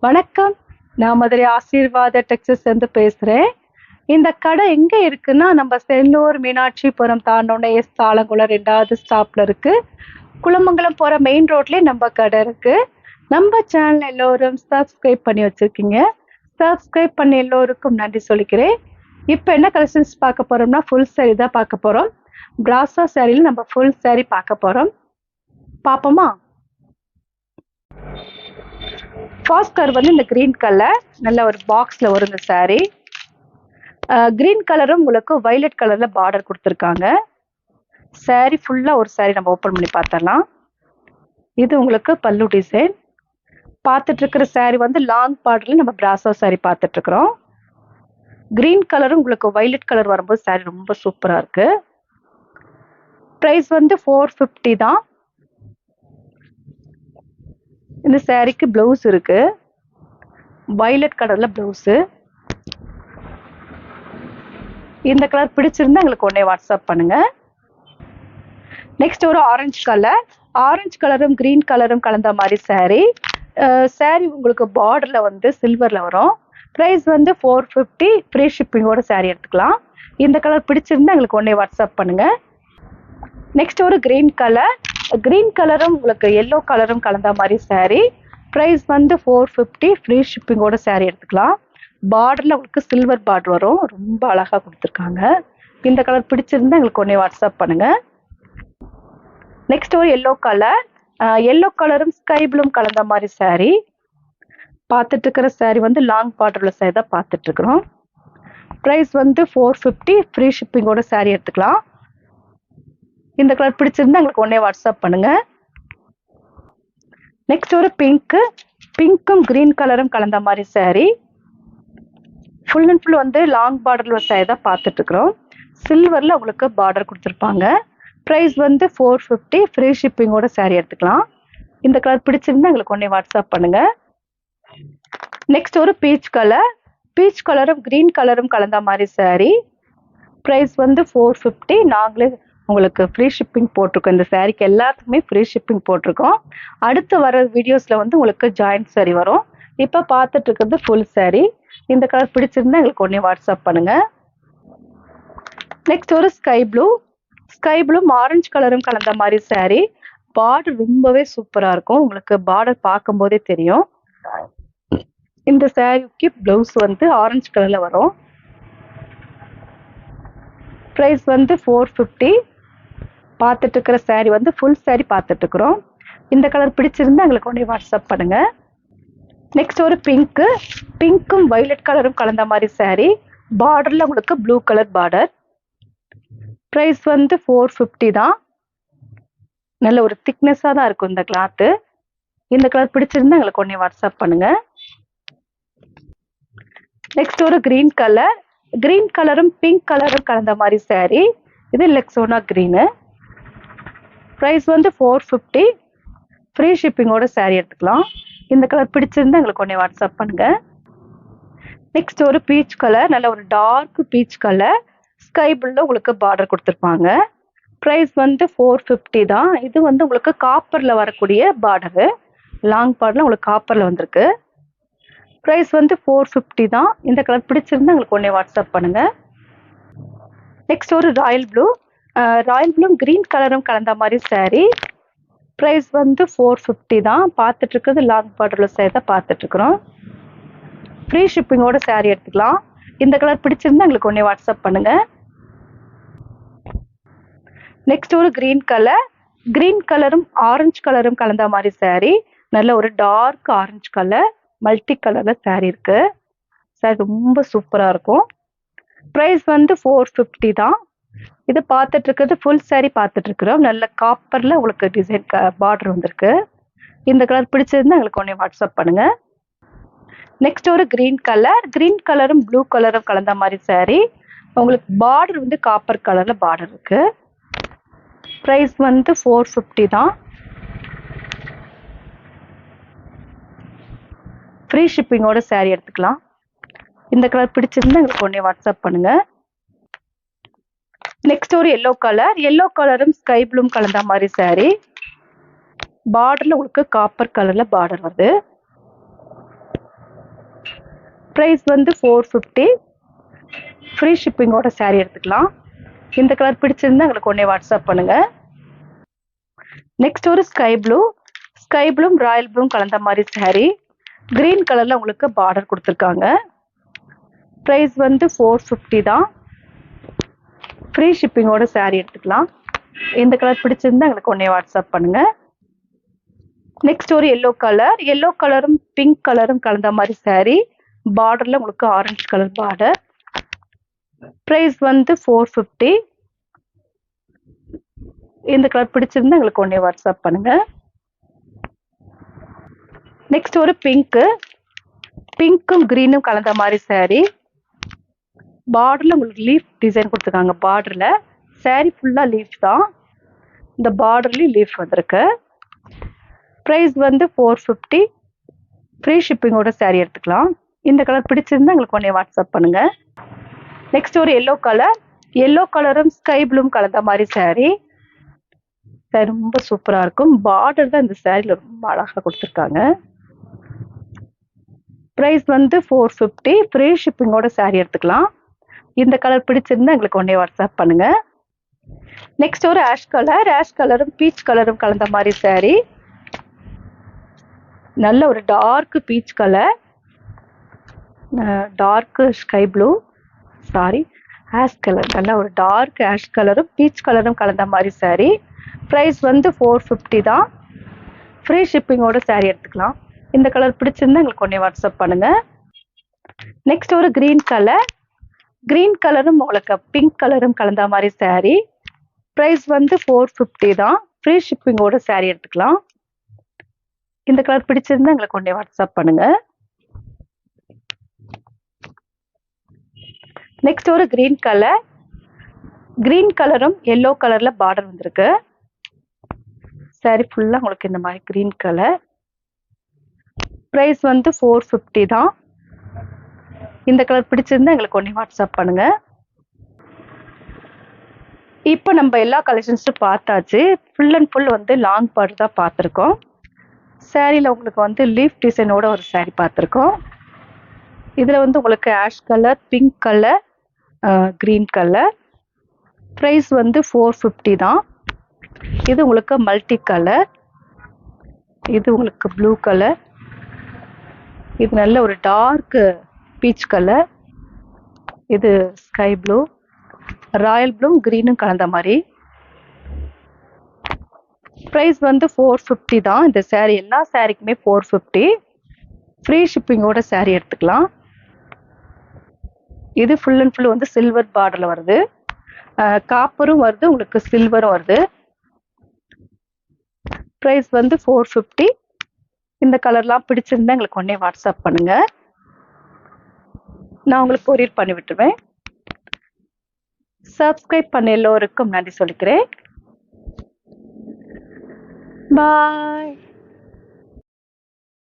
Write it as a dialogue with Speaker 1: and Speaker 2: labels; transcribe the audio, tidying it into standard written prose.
Speaker 1: வணக்கம். நான் மதுரை ஆசீர்வாத டெக்ஸ்டைல்ஸ்லேருந்து பேசுறேன். இந்த கடை எங்க இருக்குன்னா, நம்ம செல்லூர் மீனாட்சிபுரம் தாண்டுனோனே தாளங்குளம் 2வது ஸ்டாப்ல இருக்கு. குளமங்கலம் போற மெயின் ரோட்லயே நம்ம கடை இருக்கு. நம்ம சேனல் எல்லோரும் சப்ஸ்கிரைப் பண்ணி வச்சிருக்கீங்க. சப்ஸ்கிரைப் பண்ண எல்லோருக்கும் நன்றி சொல்லிக்கிறேன். இப்போ என்ன கலெக்ஷன்ஸ் பார்க்க போறோம்னா, ஃபுல் saree தான் பார்க்க போறோம். பிராசோ சாரியில் நம்ம ஃபுல் saree பார்க்க போறோம். பார்ப்போமா? ஃபர்ஸ்ட் கலர் வந்து இந்த கிரீன் கலர், நல்ல ஒரு பாக்ஸ்ல வரும் இந்த saree. கிரீன் கலரும் உங்களுக்கு வயலட் கலர்ல பார்டர் கொடுத்துருக்காங்க. saree ஃபுல்லா ஒரு saree நம்ம ஓப்பன் பண்ணி பார்த்தரலாம். இது உங்களுக்கு பல்லு டிசைன். பார்த்துட்டு இருக்கிற saree வந்து லாங் பார்டர்ல நம்ம பிராசோ saree பார்த்துட்டு இருக்கிறோம். கிரீன் கலரும் உங்களுக்கு வயலட் கலர் வரும்போது saree ரொம்ப சூப்பரா இருக்கு. பிரைஸ் வந்து 450 தான். இந்த சாரிக்கு பிளவுஸ் இருக்கு. வயலட் கலர்ல பிளவுஸ். இந்த கலர் பிடிச்சிருந்தா எங்களுக்கு உடனே வாட்ஸ்அப் பண்ணுங்க. நெக்ஸ்ட் ஒரு ஆரஞ்சு கலர். ஆரஞ்சு கலரும் கிரீன் கலரும் கலந்த மாதிரி saree. saree உங்களுக்கு பார்டர்ல வந்து சில்வர்ல வரும். பிரைஸ் வந்து 450. ஃப்ரீ ஷிப்பிங்கோட saree எடுத்துக்கலாம். இந்த கலர் பிடிச்சிருந்தா எங்களுக்கு உடனே வாட்ஸ்அப் பண்ணுங்க. நெக்ஸ்ட் ஒரு கிரீன் கலர். கிரீன் கலரும் உங்களுக்கு எல்லோ கலரும் கலந்த மாதிரி saree. பிரைஸ் வந்து 450. ஃப்ரீ ஷிப்பிங்கோட saree எடுத்துக்கலாம். பார்டர்ல உங்களுக்கு சில்வர் பார்டர் வரும். ரொம்ப அழகா கொடுத்துருக்காங்க. இந்த கலர் பிடிச்சிருந்தா எங்களுக்கு உடனே வாட்ஸ்அப் பண்ணுங்க. நெக்ஸ்ட் ஒரு எல்லோ கலர். எல்லோ கலரும் ஸ்கை ப்ளூவும் கலந்த மாதிரி saree. பார்த்துட்டு இருக்கிற saree வந்து லாங் பார்டர்ல saree தான் பார்த்துட்டு இருக்கிறோம். பிரைஸ் வந்து 450. ஃப்ரீ ஷிப்பிங்கோட saree எடுத்துக்கலாம். இந்த கலர் பிடிச்சிருந்தா எங்களுக்கு உடனே வாட்ஸ்அப் பண்ணுங்க. நெக்ஸ்ட் ஒரு பிங்க். பிங்க்கும் கிரீன் கலரும் கலந்த மாதிரி saree. ஃபுல் அண்ட் ஃபுல் வந்து லாங் பார்டர்ல saree தான் பார்த்துட்டு இருக்கிறோம். சில்வர்ல உங்களுக்கு பார்டர் கொடுத்துருப்பாங்க. பிரைஸ் வந்து 450. ஃப்ரீ ஷிப்பிங்கோட saree எடுத்துக்கலாம். இந்த கலர் பிடிச்சிருந்தா எங்களுக்கு உடனே வாட்ஸ்அப் பண்ணுங்க. நெக்ஸ்ட் ஒரு பீச் கலர். பீச் கலரும் கிரீன் கலரும் கலந்த மாதிரி saree. பிரைஸ் வந்து 450. நாங்களே உங்களுக்கு ஃப்ரீ ஷிப்பிங் போட்டிருக்கோம். இந்த சாரிக்கு எல்லாத்துக்குமே ஃப்ரீ ஷிப்பிங் போட்டிருக்கோம். அடுத்து வர வீடியோஸ்ல வந்து உங்களுக்கு ஜாயிண்ட் saree வரும். இப்போ பார்த்துட்டு இருக்கிறது ஃபுல் saree. இந்த கலர் பிடிச்சிருந்தா எங்களுக்கு உடனே வாட்ஸ்அப் பண்ணுங்க. நெக்ஸ்ட் ஒரு sky blue. Sky blue orange கலரும் கலந்த மாதிரி saree. பார்டர் ரொம்பவே சூப்பரா இருக்கும். உங்களுக்கு பார்டர் பார்க்கும் போதே தெரியும். இந்த சாரிக்கு பிளவுஸ் வந்து ஆரஞ்சு கலர்ல வரும். பிரைஸ் வந்து 450. பார்த்துட்டு இருக்கிற saree வந்து ஃபுல் saree பார்த்துட்டு இருக்கிறோம். இந்த கலர் பிடிச்சிருந்தா எங்களுக்கு உடனே வாட்ஸ்அப் பண்ணுங்க. நெக்ஸ்ட் ஒரு பிங்க். பிங்க்கும் வயலட் கலரும் கலந்த மாதிரி saree. பார்டர்ல உங்களுக்கு ப்ளூ கலர் பார்டர். பிரைஸ் வந்து 450 தான். நல்ல ஒரு திக்னஸா தான் இருக்கும் இந்த கிளாத். இந்த கலர் பிடிச்சிருந்தா எங்களுக்கு உடனே வாட்ஸ்அப் பண்ணுங்க. நெக்ஸ்ட் ஒரு கிரீன் கலர். கிரீன் கலரும் பிங்க் கலரும் கலந்த மாதிரி saree. இது லெக்ஸோனா கிரீனு. பிரைஸ் வந்து 450. ஃப்ரீ ஷிப்பிங்கோட saree எடுத்துக்கலாம். இந்த கலர் பிடிச்சிருந்தா எங்களுக்கு உடனே வாட்ஸ்அப் பண்ணுங்க. நெக்ஸ்ட் ஒரு பீச் கலர். நல்ல ஒரு டார்க் பீச் கலர். ஸ்கை ப்ளூல உங்களுக்கு பார்டர் கொடுத்துருப்பாங்க. பிரைஸ் வந்து 450 தான். இது வந்து உங்களுக்கு காப்பர்ல வரக்கூடிய பார்டரு. லாங் பார்டர்ல உங்களுக்கு காப்பர்ல வந்திருக்கு. பிரைஸ் வந்து 450 தான். இந்த கலர் பிடிச்சிருந்தா எங்களுக்கு உடனே வாட்ஸ்அப் பண்ணுங்க. நெக்ஸ்ட் ஒரு Royal blue. Royal blue green கலரும் கலந்த மாதிரி saree. பிரைஸ் வந்து 450 தான். பார்த்துட்டு இருக்கிறது லாங் பார்டர்ல saree தான் பார்த்துட்டு இருக்கிறோம். ஃப்ரீ ஷிப்பிங்கோட saree எடுத்துக்கலாம். இந்த கலர் பிடிச்சிருந்தா எங்களுக்கு உடனே வாட்ஸ்அப் பண்ணுங்க. நெக்ஸ்ட் ஒரு கிரீன் கலர். கிரீன் கலரும் ஆரஞ்சு கலரும் கலந்த மாதிரி saree. நல்ல ஒரு டார்க் ஆரஞ்சு கலர் மல்டி கலர்ல saree இருக்கு. saree ரொம்ப சூப்பரா இருக்கும். பிரைஸ் வந்து 450 தான். இது பார்த்துட்டு இருக்கிறது ஃபுல் saree பார்த்துட்டு இருக்கிறோம். நல்ல காப்பர்ல உங்களுக்கு டிசைன் பார்டர் வந்திருக்கு. இந்த கலர் பிடிச்சிருந்தா எங்களுக்கு உடனே வாட்ஸ்அப் பண்ணுங்க. நெக்ஸ்ட் ஒரு கிரீன் கலர். கிரீன் கலரும் ப்ளூ கலரும் கலந்த மாதிரி saree. உங்களுக்கு பார்டர் வந்து காப்பர் கலர்ல பார்டர் இருக்கு. பிரைஸ் வந்து 450 தான். ஃப்ரீ ஷிப்பிங்கோட saree எடுத்துக்கலாம். இந்த கலர் பிடிச்சிருந்தா எங்களுக்கு உடனே வாட்ஸ்அப் பண்ணுங்க. நெக்ஸ்ட் ஒரு எல்லோ கலர். எல்லோ கலரும் ஸ்கை ப்ளூவும் கலந்த மாதிரி saree. பார்டர்ல உங்களுக்கு காப்பர் கலர்ல பார்டர் வருது. ப்ரைஸ் வந்து 450. ஃப்ரீ ஷிப்பிங்கோட saree எடுத்துக்கலாம். இந்த கலர் பிடிச்சிருந்தா எங்களுக்கு உடனே வாட்ஸ்அப் பண்ணுங்க. நெக்ஸ்ட் ஒரு ஸ்கை ப்ளூ ராயல் ப்ளூ கலந்த மாதிரி saree. கிரீன் கலர்ல உங்களுக்கு பார்டர் கொடுத்துருக்காங்க. ப்ரைஸ் வந்து 450 தான். ஃப்ரீ ஷிப்பிங்கோட saree எடுத்துக்கலாம். இந்த கலர் பிடிச்சிருந்தா எங்களுக்கு உடனே வாட்ஸ்அப் பண்ணுங்க. நெக்ஸ்ட் ஒரு எல்லோ கலரும் பிங்க் கலரும் கலந்த மாதிரி saree. பார்டர்ல உங்களுக்கு ஆரஞ்சு கலர் பார்டர். ப்ரைஸ் வந்து 450. இந்த கலர் பிடிச்சிருந்தா எங்களுக்கு உடனே வாட்ஸ்அப் பண்ணுங்க. நெக்ஸ்ட் ஒரு பிங்க்கும் கிரீனும் கலந்த மாதிரி saree. பார்டர்ல உங்களுக்கு லீஃப் டிசைன் கொடுத்துருக்காங்க. பார்டர்ல saree ஃபுல்லா லீஃப் தான். இந்த பார்டர்லயும் லீஃப் வந்திருக்கு. ப்ரைஸ் வந்து 450. ஃப்ரீ ஷிப்பிங்கோட saree எடுத்துக்கலாம். இந்த கலர் பிடிச்சிருந்தா எங்களுக்கு உடனே வாட்ஸ்அப் பண்ணுங்க. நெக்ஸ்ட் ஒரு எல்லோ கலரும் ஸ்கை ப்ளூவும் கலந்த மாதிரி saree. ரொம்ப சூப்பரா இருக்கும். பார்டர் தான் இந்த சாரில ரொம்ப அழகா கொடுத்துருக்காங்க. ப்ரைஸ் வந்து 450. ஃப்ரீ ஷிப்பிங்கோட saree எடுத்துக்கலாம். இந்த கலர் பிடிச்சிருந்தா எங்களுக்கு உடனே வாட்ஸ்அப் பண்ணுங்க. நெக்ஸ்ட் ஒரு ஆஷ் கலரும் பீச் கலரும் கலந்த மாதிரி saree. நல்ல ஒரு dark peach colour, dark sky blue, ash colour, நல்ல ஒரு டார்க் ஆஷ் கலரும் பீச் கலரும் கலந்த மாதிரி saree. ப்ரைஸ் வந்து 450 தான். ஃப்ரீ ஷிப்பிங்கோட saree எடுத்துக்கலாம். இந்த கலர் பிடிச்சிருந்தா எங்களுக்கு உடனே வாட்ஸ்அப் பண்ணுங்க. நெக்ஸ்ட் ஒரு கிரீன் கலரும் உங்களுக்கு பிங்க் கலரும் கலந்த மாதிரி saree. ப்ரைஸ் வந்து 450 தான். ஃப்ரீ ஷிப்பிங்கோட saree எடுத்துக்கலாம். இந்த கலர் பிடிச்சிருந்தா எங்களுக்கு உடனே வாட்ஸ்அப் பண்ணுங்க. நெக்ஸ்ட் ஒரு கிரீன் கலரும் எல்லோ கலர்ல பார்டர் வந்திருக்கு. saree ஃபுல்லா உங்களுக்கு இந்த மாதிரி கிரீன் கலர். ப்ரைஸ் வந்து 450 தான். இந்த கலர் பிடிச்சிருந்தா எங்களுக்கு உடனே வாட்ஸ்அப் பண்ணுங்க. இப்போ நம்ம எல்லா கலெக்ஷன்ஸும் பார்த்தாச்சு. ஃபுல் அண்ட் ஃபுல் வந்து லாங் பார்டர் தான் பார்த்துருக்கோம். சாரியில் உங்களுக்கு வந்து லீஃப் டிசைனோட ஒரு saree பார்த்துருக்கோம். இதில் வந்து உங்களுக்கு ash colour, pink colour, green colour. Price வந்து 450 தான். இது உங்களுக்கு மல்டி கலர், இது உங்களுக்கு ப்ளூ கலர், இது நல்ல ஒரு டார்க் பீச் கலர், இது ஸ்கை ப்ளூ, ராயல் ப்ளூ கிரீனும் கலந்த மாதிரி. ப்ரைஸ் வந்து 450 தான். இந்த saree எல்லா சாரிக்குமே 450. ஃப்ரீ ஷிப்பிங்கோட saree எடுத்துக்கலாம். இது ஃபுல் அண்ட் ஃபுல் வந்து சில்வர் பார்டர்ல வருது. காப்பரும் வருது, உங்களுக்கு சில்வரும் வருது. ப்ரைஸ் வந்து 450. இந்த கலர்லாம் பிடிச்சிருந்தா எங்களுக்கு உடனே வாட்ஸ்அப் பண்ணுங்க. நான் உங்களுக்கு கொரியர் பண்ணி விட்டுருவேன். சப்ஸ்கிரைப் பண்ண எல்லோருக்கும் நன்றி சொல்லிக்கிறேன். பாய்.